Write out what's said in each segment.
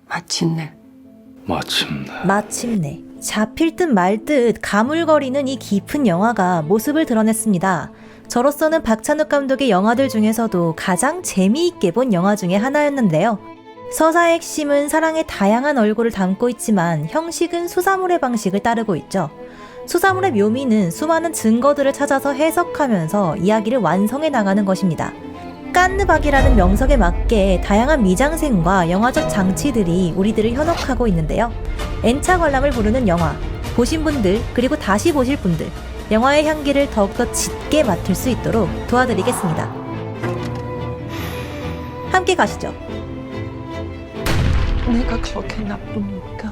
마침내. 마침내. 잡힐 듯 말 듯 가물거리는 이 깊은 영화가 모습을 드러냈습니다. 저로서는 박찬욱 감독의 영화들 중에서도 가장 재미있게 본 영화 중에 하나였는데요. 서사의 핵심은 사랑의 다양한 얼굴을 담고 있지만 형식은 수사물의 방식을 따르고 있죠. 수사물의 묘미는 수많은 증거들을 찾아서 해석하면서 이야기를 완성해 나가는 것입니다. 깐느박이라는 명석에 맞게 다양한 미장센과 영화적 장치들이 우리들을 현혹하고 있는데요. N차 관람을 부르는 영화, 보신 분들 그리고 다시 보실 분들, 영화의 향기를 더욱더 짙게 맡을 수 있도록 도와드리겠습니다. 함께 가시죠. 내가 그렇게 나쁩니까?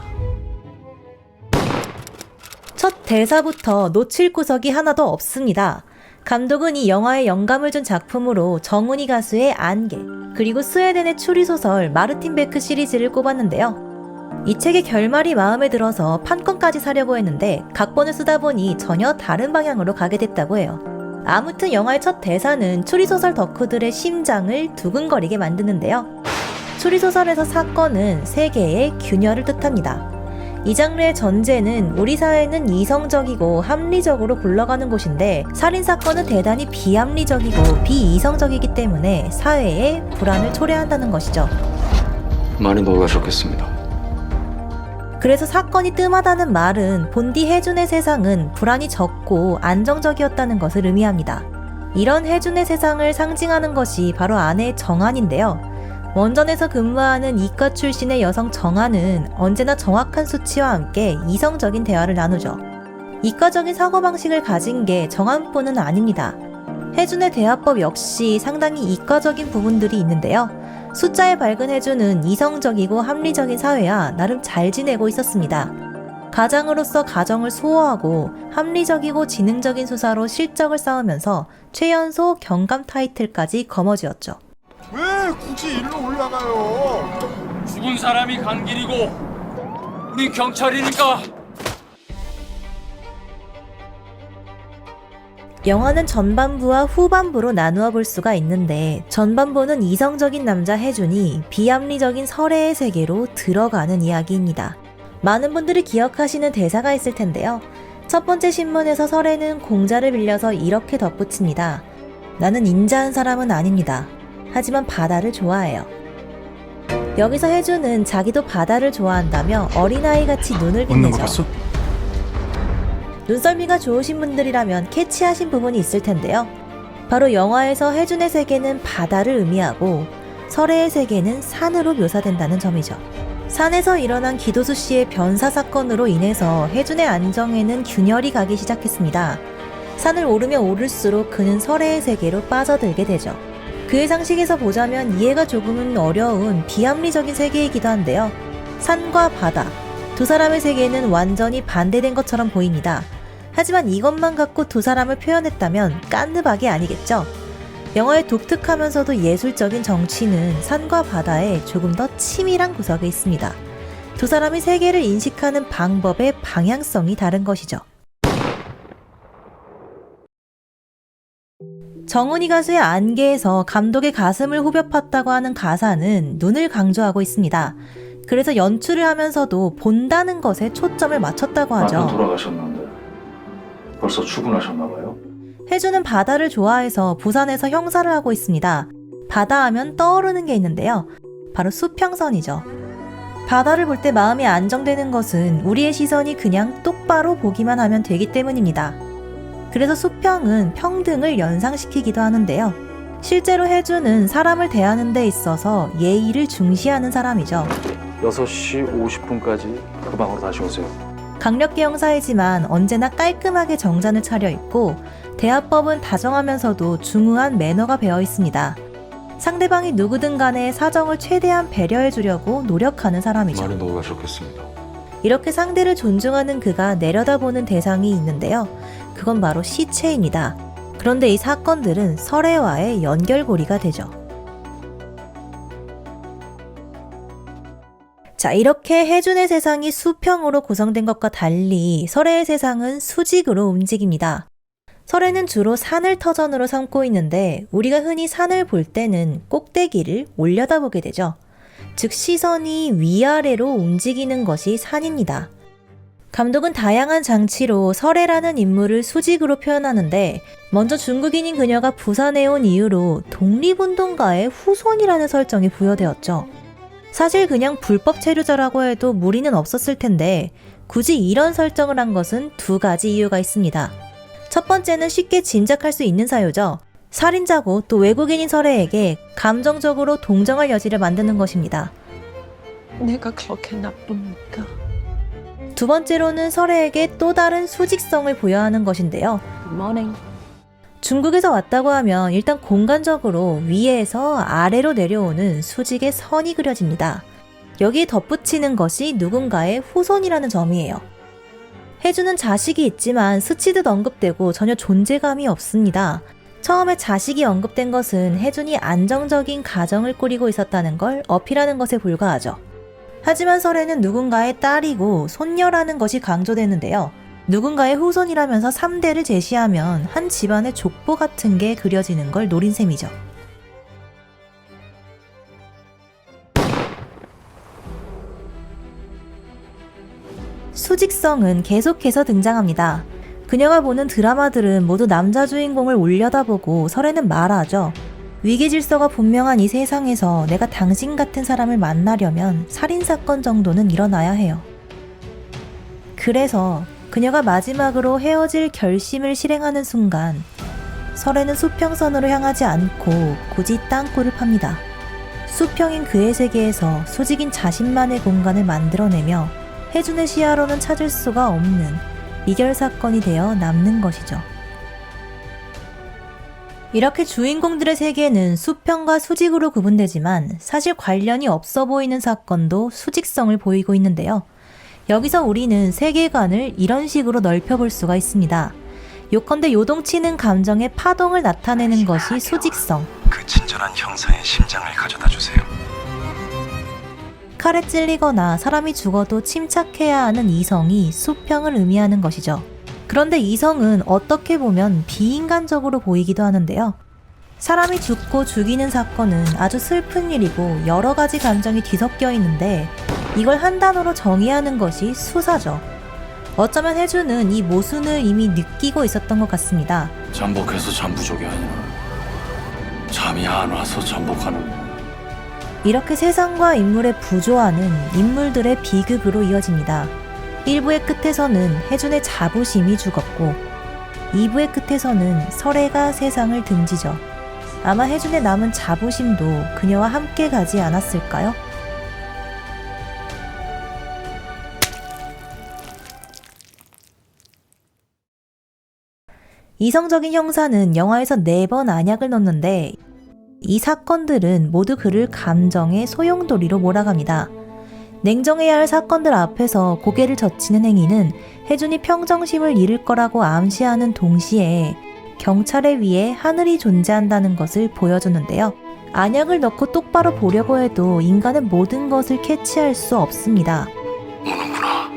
첫 대사부터 놓칠 구석이 하나도 없습니다. 감독은 이 영화에 영감을 준 작품으로 정은희 가수의 안개, 그리고 스웨덴의 추리소설 마르틴 베크 시리즈를 꼽았는데요. 이 책의 결말이 마음에 들어서 판권까지 사려고 했는데 각본을 쓰다 보니 전혀 다른 방향으로 가게 됐다고 해요. 아무튼 영화의 첫 대사는 추리소설 덕후들의 심장을 두근거리게 만드는데요. 추리소설에서 사건은 세계의 균열을 뜻합니다. 이 장르의 전제는 우리 사회는 이성적이고 합리적으로 굴러가는 곳인데 살인사건은 대단히 비합리적이고 비이성적이기 때문에 사회에 불안을 초래한다는 것이죠. 많이 놀라셨겠습니다. 그래서 사건이 뜸하다는 말은 본디 해준의 세상은 불안이 적고 안정적이었다는 것을 의미합니다. 이런 해준의 세상을 상징하는 것이 바로 아내 정한인데요. 원전에서 근무하는 이과 출신의 여성 정한은 언제나 정확한 수치와 함께 이성적인 대화를 나누죠. 이과적인 사고방식을 가진 게 정한뿐은 아닙니다. 해준의 대화법 역시 상당히 이과적인 부분들이 있는데요. 숫자에 밝은 해준은 이성적이고 합리적인 사회와 나름 잘 지내고 있었습니다. 가장으로서 가정을 소화하고 합리적이고 지능적인 수사로 실적을 쌓으면서 최연소 경감 타이틀까지 거머쥐었죠. 왜 굳이 일로 올라가요? 죽은 사람이 간 길이고 우린 경찰이니까. 영화는 전반부와 후반부로 나누어 볼 수가 있는데 전반부는 이성적인 남자 해준이 비합리적인 설애의 세계로 들어가는 이야기입니다. 많은 분들이 기억하시는 대사가 있을 텐데요. 첫 번째 신문에서 설애는 공자를 빌려서 이렇게 덧붙입니다. 나는 인자한 사람은 아닙니다. 하지만 바다를 좋아해요. 여기서 해준은 자기도 바다를 좋아한다며 어린아이같이 눈을 빛내죠. 눈썰미가 좋으신 분들이라면 캐치하신 부분이 있을 텐데요. 바로 영화에서 해준의 세계는 바다를 의미하고 설애의 세계는 산으로 묘사된다는 점이죠. 산에서 일어난 기도수 씨의 변사 사건으로 인해서 해준의 안정에는 균열이 가기 시작했습니다. 산을 오르면 오를수록 그는 설애의 세계로 빠져들게 되죠. 그의 상식에서 보자면 이해가 조금은 어려운 비합리적인 세계이기도 한데요. 산과 바다, 두 사람의 세계는 완전히 반대된 것처럼 보입니다. 하지만 이것만 갖고 두 사람을 표현했다면 깐느박이 아니겠죠? 영화의 독특하면서도 예술적인 정치는 산과 바다에 조금 더 치밀한 구석에 있습니다. 두 사람이 세계를 인식하는 방법의 방향성이 다른 것이죠. 정은희 가수의 안개에서 감독의 가슴을 후벼 팠다고 하는 가사는 눈을 강조하고 있습니다. 그래서 연출을 하면서도 본다는 것에 초점을 맞췄다고 하죠. 남편 돌아가셨는데 벌써 출근하셨나봐요. 해준은 바다를 좋아해서 부산에서 형사를 하고 있습니다. 바다 하면 떠오르는 게 있는데요. 바로 수평선이죠. 바다를 볼 때 마음이 안정되는 것은 우리의 시선이 그냥 똑바로 보기만 하면 되기 때문입니다. 그래서 수평은 평등을 연상시키기도 하는데요. 실제로 해준은 사람을 대하는 데 있어서 예의를 중시하는 사람이죠. 6시 50분까지 그 방으로 다시 오세요. 강력계 형사이지만 언제나 깔끔하게 정장을 차려입고 대화법은 다정하면서도 중후한 매너가 배어 있습니다. 상대방이 누구든 간에 사정을 최대한 배려해 주려고 노력하는 사람이죠. 많이 놀라셨겠습니다. 이렇게 상대를 존중하는 그가 내려다보는 대상이 있는데요. 그건 바로 시체입니다. 그런데 이 사건들은 설애와의 연결고리가 되죠. 자, 이렇게 해준의 세상이 수평으로 구성된 것과 달리 설애의 세상은 수직으로 움직입니다. 설애는 주로 산을 터전으로 삼고 있는데 우리가 흔히 산을 볼 때는 꼭대기를 올려다보게 되죠. 즉 시선이 위아래로 움직이는 것이 산입니다. 감독은 다양한 장치로 설애라는 인물을 수직으로 표현하는데 먼저 중국인인 그녀가 부산에 온 이유로 독립운동가의 후손이라는 설정이 부여되었죠. 사실 그냥 불법 체류자라고 해도 무리는 없었을 텐데 굳이 이런 설정을 한 것은 두 가지 이유가 있습니다. 첫 번째는 쉽게 짐작할 수 있는 사유죠. 살인자고 또 외국인인 설애에게 감정적으로 동정할 여지를 만드는 것입니다. 내가 그렇게 나쁩니까? 두 번째로는 설애에게 또 다른 수직성을 부여하는 것인데요. 중국에서 왔다고 하면 일단 공간적으로 위에서 아래로 내려오는 수직의 선이 그려집니다. 여기에 덧붙이는 것이 누군가의 후손이라는 점이에요. 혜주는 자식이 있지만 스치듯 언급되고 전혀 존재감이 없습니다. 처음에 자식이 언급된 것은 혜준이 안정적인 가정을 꾸리고 있었다는 걸 어필하는 것에 불과하죠. 하지만 설애는 누군가의 딸이고 손녀라는 것이 강조되는데요. 누군가의 후손이라면서 3대를 제시하면 한 집안의 족보 같은 게 그려지는 걸 노린 셈이죠. 수직성은 계속해서 등장합니다. 그녀가 보는 드라마들은 모두 남자 주인공을 올려다보고 설애는 말하죠. 위기 질서가 분명한 이 세상에서 내가 당신 같은 사람을 만나려면 살인사건 정도는 일어나야 해요. 그래서 그녀가 마지막으로 헤어질 결심을 실행하는 순간 설애는 수평선으로 향하지 않고 굳이 땅굴을 팝니다. 수평인 그의 세계에서 수직인 자신만의 공간을 만들어내며 혜준의 시야로는 찾을 수가 없는 이결사건이 되어 남는 것이죠. 이렇게 주인공들의 세계는 수평과 수직으로 구분되지만 사실 관련이 없어 보이는 사건도 수직성을 보이고 있는데요. 여기서 우리는 세계관을 이런 식으로 넓혀볼 수가 있습니다. 요컨대 요동치는 감정의 파동을 나타내는 것이 수직성. 그 친절한 형사의 심장을 가져다 주세요. 칼에 찔리거나 사람이 죽어도 침착해야 하는 이성이 수평을 의미하는 것이죠. 그런데 이성은 어떻게 보면 비인간적으로 보이기도 하는데요. 사람이 죽고 죽이는 사건은 아주 슬픈 일이고 여러 가지 감정이 뒤섞여 있는데 이걸 한 단어로 정의하는 것이 수사죠. 어쩌면 혜주는 이 모순을 이미 느끼고 있었던 것 같습니다. 잠복해서 잠부족이 아니라 잠이 안 와서 잠복하는. 이렇게 세상과 인물의 부조화는 인물들의 비극으로 이어집니다. 1부의 끝에서는 혜준의 자부심이 죽었고 2부의 끝에서는 설애가 세상을 등지죠. 아마 혜준의 남은 자부심도 그녀와 함께 가지 않았을까요? 이성적인 형사는 영화에서 4번 안약을 넣는데 이 사건들은 모두 그를 감정의 소용돌이로 몰아갑니다. 냉정해야 할 사건들 앞에서 고개를 젖히는 행위는 혜준이 평정심을 잃을 거라고 암시하는 동시에 경찰에 위해 하늘이 존재한다는 것을 보여주는데요. 안약을 넣고 똑바로 보려고 해도 인간은 모든 것을 캐치할 수 없습니다. 오는구나.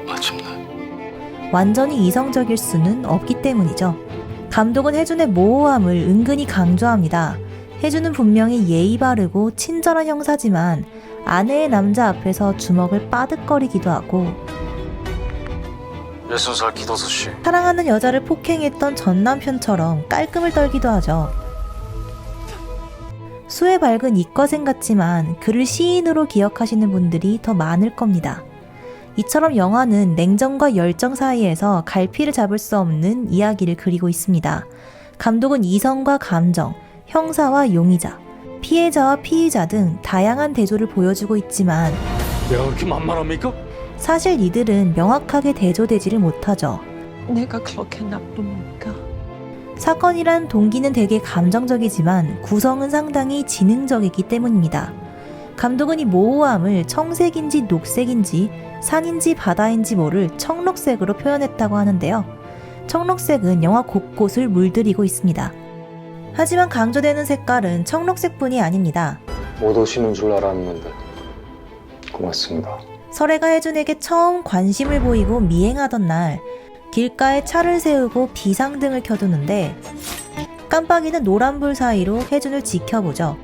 마침내. 완전히 이성적일 수는 없기 때문이죠. 감독은 혜준의 모호함을 은근히 강조합니다. 혜준은 분명히 예의 바르고 친절한 형사지만 아내의 남자 앞에서 주먹을 빠득거리기도 하고 60살 기도수 씨. 사랑하는 여자를 폭행했던 전 남편처럼 깔끔을 떨기도 하죠. 수에 밝은 이과생 같지만 그를 시인으로 기억하시는 분들이 더 많을 겁니다. 이처럼 영화는 냉정과 열정 사이에서 갈피를 잡을 수 없는 이야기를 그리고 있습니다. 감독은 이성과 감정, 형사와 용의자, 피해자와 피의자 등 다양한 대조를 보여주고 있지만 내가 그렇게 만만합니까? 사실 이들은 명확하게 대조되지를 못하죠. 내가 그렇게 나쁩니까? 사건이란 동기는 되게 감정적이지만 구성은 상당히 지능적이기 때문입니다. 감독은 이 모호함을 청색인지 녹색인지 산인지 바다인지 모를 청록색으로 표현했다고 하는데요. 청록색은 영화 곳곳을 물들이고 있습니다. 하지만 강조되는 색깔은 청록색뿐이 아닙니다. 못 오시는 줄 알았는데 고맙습니다. 설애가 혜준에게 처음 관심을 보이고 미행하던 날 길가에 차를 세우고 비상등을 켜두는데 깜빡이는 노란불 사이로 혜준을 지켜보죠.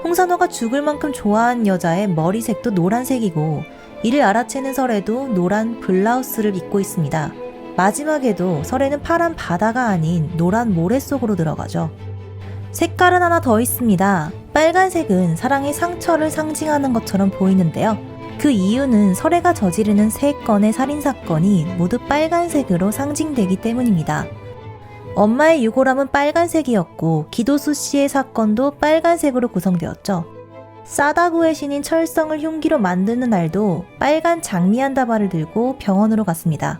홍산호가 죽을 만큼 좋아한 여자의 머리색도 노란색이고 이를 알아채는 설애도 노란 블라우스를 입고 있습니다. 마지막에도 설애는 파란 바다가 아닌 노란 모래 속으로 들어가죠. 색깔은 하나 더 있습니다. 빨간색은 사랑의 상처를 상징하는 것처럼 보이는데요. 그 이유는 설애가 저지르는 3건의 살인사건이 모두 빨간색으로 상징되기 때문입니다. 엄마의 유골함은 빨간색이었고 기도수 씨의 사건도 빨간색으로 구성되었죠. 사다구의 신인 철성을 흉기로 만드는 날도 빨간 장미 한 다발을 들고 병원으로 갔습니다.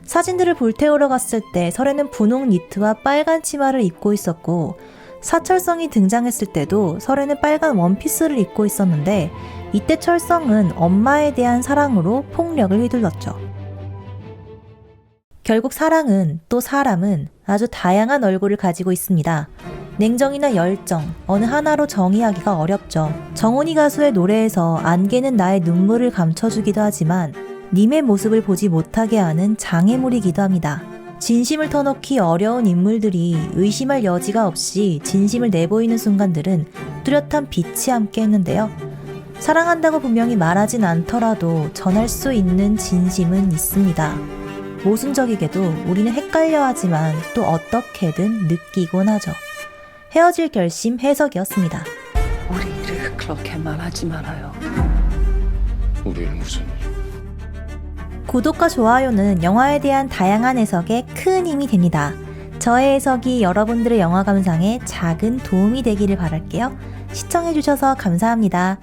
사진들을 불태우러 갔을 때 설애는 분홍 니트와 빨간 치마를 입고 있었고 사철성이 등장했을 때도 설애는 빨간 원피스를 입고 있었는데 이때 철성은 엄마에 대한 사랑으로 폭력을 휘둘렀죠. 결국 사랑은 또 사람은 아주 다양한 얼굴을 가지고 있습니다. 냉정이나 열정, 어느 하나로 정의하기가 어렵죠. 정훈이 가수의 노래에서 안개는 나의 눈물을 감춰주기도 하지만 님의 모습을 보지 못하게 하는 장애물이기도 합니다. 진심을 터놓기 어려운 인물들이 의심할 여지가 없이 진심을 내보이는 순간들은 뚜렷한 빛이 함께 했는데요. 사랑한다고 분명히 말하진 않더라도 전할 수 있는 진심은 있습니다. 모순적이게도 우리는 헷갈려하지만 또 어떻게든 느끼곤 하죠. 헤어질 결심 해석이었습니다. 우리를 그렇게 말하지 말아요. 우리는 무슨 구독과 좋아요는 영화에 대한 다양한 해석에 큰 힘이 됩니다. 저의 해석이 여러분들의 영화 감상에 작은 도움이 되기를 바랄게요. 시청해주셔서 감사합니다.